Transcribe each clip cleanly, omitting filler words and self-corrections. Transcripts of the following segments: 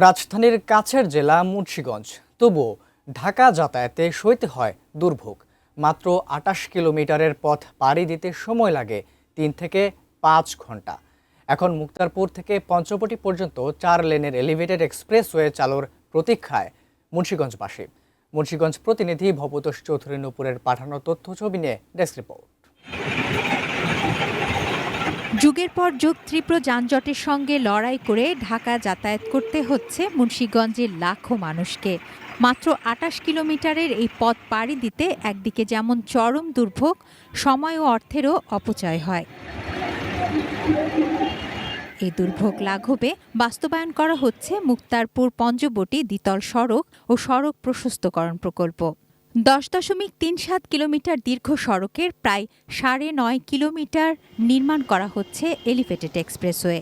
রাজধানীর কাছের জেলা মুন্সিগঞ্জ, তবুও ঢাকা যাতায়াতে সইতে হয় দুর্ভোগ। মাত্র ২৮ কিলোমিটারের পথ পাড়ি দিতে সময় লাগে ৩ থেকে ৫ ঘন্টা। এখন মুক্তারপুর থেকে পঞ্চবটি পর্যন্ত ৪ লেনের এলিভেটেড এক্সপ্রেসওয়ে চালুর প্রতীক্ষায় মুন্সিগঞ্জবাসী। মুন্সিগঞ্জ প্রতিনিধি ভবতোষ চৌধুরী নূপুরের পাঠানো তথ্য ছবি নিয়ে ডেস্ক রিপোর্ট। যুগের পর যুগ তীব্র যানজটের সঙ্গে লড়াই করে ঢাকা যাতায়াত করতে হচ্ছে মুন্সিগঞ্জের লাখো মানুষকে। মাত্র ২৮ কিলোমিটারের এই পথ পাড়ি দিতে একদিকে যেমন চরম দুর্ভোগ, সময় ও অর্থেরও অপচয় হয়। এই দুর্ভোগ লাঘবে বাস্তবায়ন করা হচ্ছে মুক্তারপুর পঞ্চবটি দ্বিতল সড়ক ও সড়ক প্রশস্তকরণ প্রকল্প। ১০.৩৭ কিলোমিটার দীর্ঘ সড়কের প্রায় ৯.৫ কিলোমিটার নির্মাণ করা হচ্ছে এলিভেটেড এক্সপ্রেসওয়ে।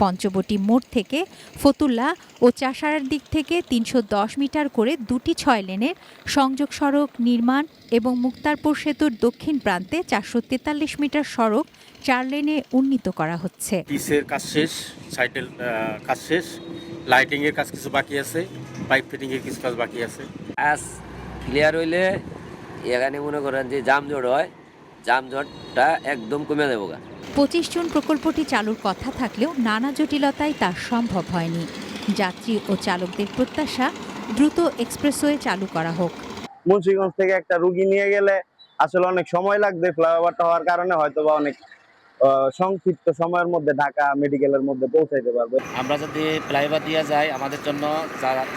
পঞ্চবটি মোড় থেকে ফতুল্লা ও চাষারার দিক থেকে ৩১০ মিটার করে দুটি ৬ লেনের সংযোগ সড়ক নির্মাণ এবং মুক্তারপুর সেতুর দক্ষিণ প্রান্তে ৪৪৩ মিটার সড়ক ৪ লেনে উন্নীত করা হচ্ছে। পিসের কাজ শেষ, সাইডের কাজ শেষ, লাইটিং এর কাজ কিছু বাকি আছে, পাইপ ফিটিং এর কিছু কাজ বাকি আছে। কাজ ক্লিয়ার হইলে এখানে মনে করেন যে জামজট হয়, জামজটটা একদম কমে যাবো। ২৫ জুন প্রকল্পটি চালুর কথা থাকলেও নানা জটিলতায় তা সম্ভব হয়নি। যাত্রী ও চালকদের প্রত্যাশা দ্রুত এক্সপ্রেসওয়ে চালু করা হোক। মুন্সিগঞ্জ থেকে একটা রুগী নিয়ে গেলে আসলে অনেক সময় লাগবে, ফ্লাইওভারটা হওয়ার কারণে হয়তো বা অনেক সংক্ষিপ্ত সময়ের মধ্যে ঢাকা মেডিকেলের মধ্যে পৌঁছাইতে পারবে। আমরা যদি ফ্লাইওভার দিয়ে যাই আমাদের জন্য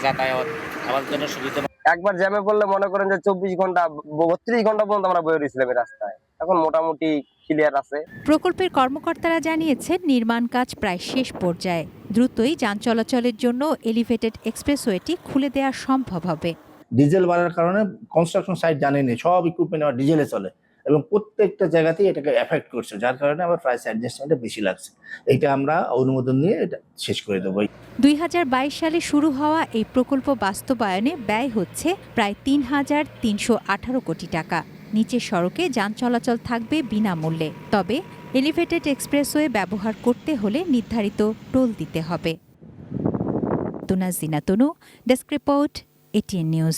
যাতায়াত আমাদের জন্য সুবিধা। একবার জ্যামে পড়লে মনে করেন যে ২৪ ঘন্টা ৩২ ঘন্টা পর্যন্ত আমরা বয়ে রয়েছিলাম রাস্তায়, এখন মোটামুটি ক্লিয়ার আছে। প্রকল্পের কর্মকর্তারা জানিয়েছেন নির্মাণ কাজ প্রায় শেষ পর্যায়ে। দ্রুতই যান চলাচলের জন্য এলিভেটেড এক্সপ্রেসওয়েটি খুলে দেওয়া সম্ভব হবে। ডিজেল বাড়ার কারণে কনস্ট্রাকশন সাইট জানেনি, সব ইকুইপমেন্ট আবার ডিজেলে চলে এবং প্রত্যেকটা জায়গাতেই এটাকে এফেক্ট করছে, যার কারণে আবার প্রাইস অ্যাডজাস্টমেন্টটা বেশি লাগছে। এটা আমরা অনুমোদন নিয়ে এটা শেষ করে দেবো। ২০২২ সালে শুরু হওয়া এই প্রকল্প বাস্তবায়নে ব্যয় হচ্ছে প্রায় ৩,৩১৮ কোটি টাকা। নিচের সড়কে যান চলাচল থাকবে বিনামূল্যে, তবে এলিভেটেড এক্সপ্রেসওয়ে ব্যবহার করতে হলে নির্ধারিত টোল দিতে হবে। তুনাজিনা তনু, ডেস্ক রিপোর্ট, এটিএন নিউজ।